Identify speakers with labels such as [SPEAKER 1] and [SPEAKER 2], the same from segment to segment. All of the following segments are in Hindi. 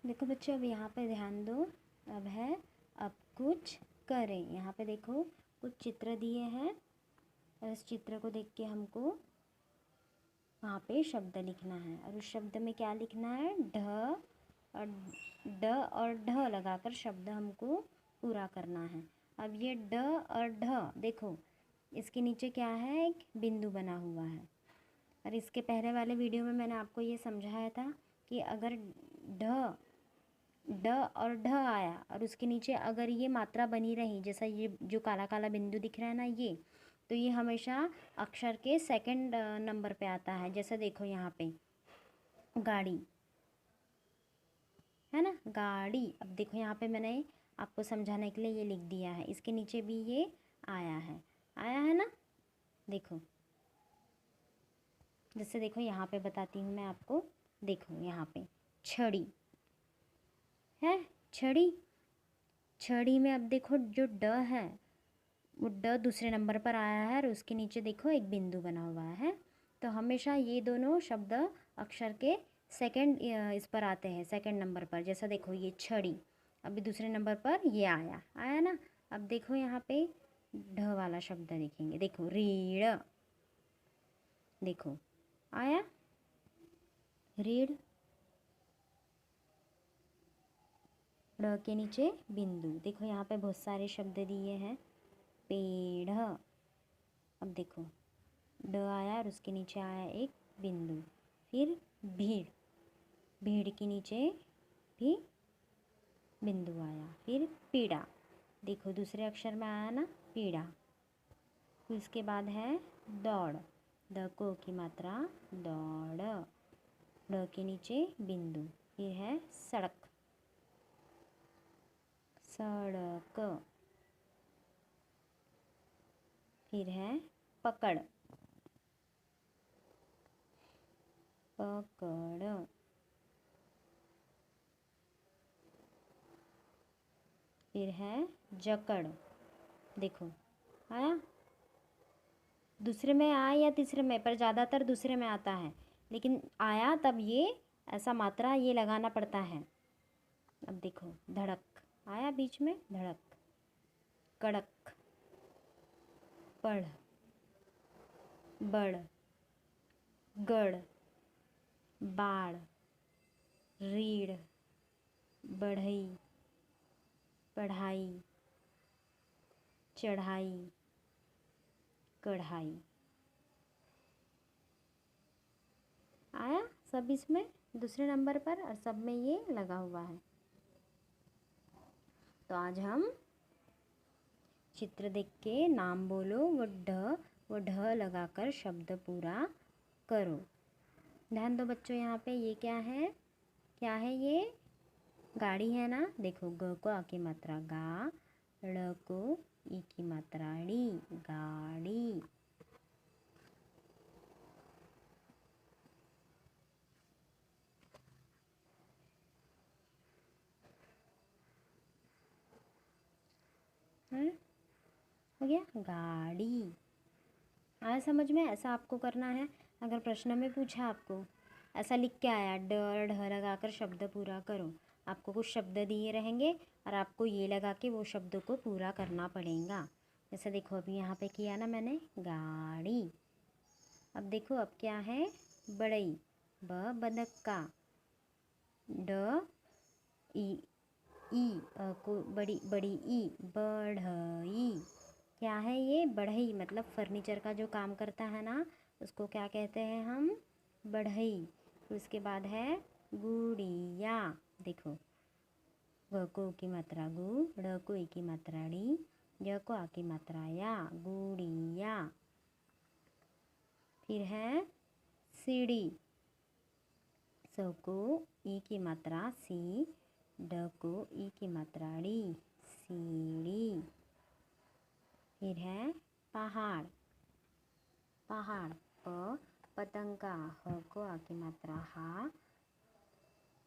[SPEAKER 1] देखो बच्चों, अब यहाँ पे ध्यान दो। अब है अब कुछ करें। यहाँ पे देखो कुछ चित्र दिए हैं और इस चित्र को देख के हमको वहाँ पे शब्द लिखना है। और उस शब्द में क्या लिखना है? और ड और ढ लगाकर शब्द हमको पूरा करना है। अब ये ड और ढ देखो, इसके नीचे क्या है? एक बिंदु बना हुआ है। और इसके पहले वाले वीडियो में मैंने आपको ये समझाया था कि अगर ड और ढ आया और उसके नीचे अगर ये मात्रा बनी रही, जैसा ये जो काला काला बिंदु दिख रहा है ना, ये तो ये हमेशा अक्षर के सेकंड नंबर पे आता है। जैसा देखो यहाँ पे गाड़ी है ना, गाड़ी। अब देखो यहाँ पे मैंने आपको समझाने के लिए ये लिख दिया है, इसके नीचे भी ये आया है ना। देखो, जैसे देखो यहाँ पे बताती हूँ मैं आपको। देखो यहाँ पे छड़ी है, छड़ी। छड़ी में अब देखो जो ड है वो ड दूसरे नंबर पर आया है और उसके नीचे देखो एक बिंदु बना हुआ है। तो हमेशा ये दोनों शब्द अक्षर के सेकंड इस पर आते हैं, सेकंड नंबर पर। जैसा देखो ये छड़ी, अभी दूसरे नंबर पर ये आया ना। अब देखो यहाँ पे ढ वाला शब्द लिखेंगे। देखो रीढ़, देखो आया रीढ़। ड़ के नीचे बिंदु। देखो यहाँ पे बहुत सारे शब्द दिए हैं। पेड़, अब देखो ड आया और उसके नीचे आया एक बिंदु। फिर भीड़, भीड़ के नीचे भी बिंदु आया। फिर पीड़ा, देखो दूसरे अक्षर में आया ना, पीड़ा। फिर उसके बाद है दौड़, द को की मात्रा दौड़, ड के नीचे बिंदु। फिर है सड़क, सड़क। फिर है पकड़, पकड़। फिर है जकड़, देखो आया। दूसरे में आया या तीसरे में, पर ज़्यादातर दूसरे में आता है, लेकिन आया तब ये ऐसा मात्रा ये लगाना पड़ता है। अब देखो धड़क आया बीच में, धड़क। कड़क, पढ़, बड़, गढ़, बाढ़, रीढ़, बढ़ई, पढ़ाई, चढ़ाई, कढ़ाई। आया सब इसमें दूसरे नंबर पर और सब में ये लगा हुआ है। तो आज हम चित्र देख के नाम बोलो, वो ढ लगाकर शब्द पूरा करो। ध्यान दो बच्चों, यहाँ पे ये क्या है? ये गाड़ी है ना। देखो ग को आ की मात्रा गा, ड़ को ई की मात्रा ड़ी, गाड़ी। है हो गया गाड़ी। आया समझ में? ऐसा आपको करना है। अगर प्रश्न में पूछा आपको ऐसा लिख के आया, ड और ढ लगाकर शब्द पूरा करो, आपको कुछ शब्द दिए रहेंगे और आपको ये लगा के वो शब्दों को पूरा करना पड़ेगा। जैसे देखो अभी यहाँ पे किया ना मैंने, गाड़ी। अब देखो अब क्या है? बड़ई, ब बदक का, ड ई को बड़ी बड़ी ई, बढ़ई। क्या है ये? बढ़ई, मतलब फर्नीचर का जो काम करता है ना, उसको क्या कहते हैं हम? बढ़ई। फिर उसके बाद है गुड़िया। देखो ग को की मात्रा गु, ड़ को ई की मात्रा ड़ी, य को आ की मात्रा या, गुड़िया। फिर है सीढ़ी, स को ई की मात्रा सी, ड को ई की मात्रा ड़ी, सीढ़ी। फिर है पहाड़, पहाड़, प पतंग का, ह को आ की मात्रा हा,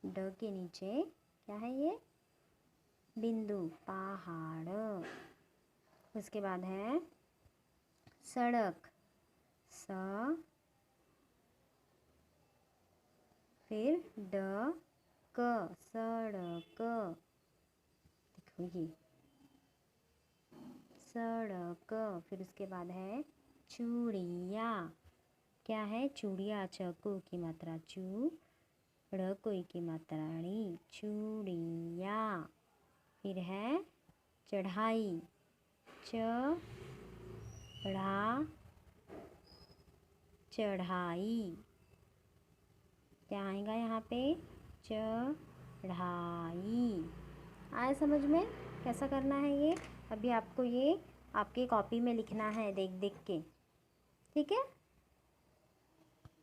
[SPEAKER 1] ड के नीचे क्या है ये? बिंदु, पहाड़। उसके बाद है सड़क, स, फिर ड क, सड़क। सड़क, देखो ये सड़क। फिर उसके बाद है चूड़िया, क्या है चूड़िया, च को की मात्रा चू, ड़ कोई की मात्रा ड़ी, चूड़िया। फिर है चढ़ाई, चढ़ा, चढ़ाई, क्या आएगा यहाँ पे, चढ़ाई। आया समझ में कैसा करना है ये? अभी आपको ये आपकी कॉपी में लिखना है देख देख के, ठीक है।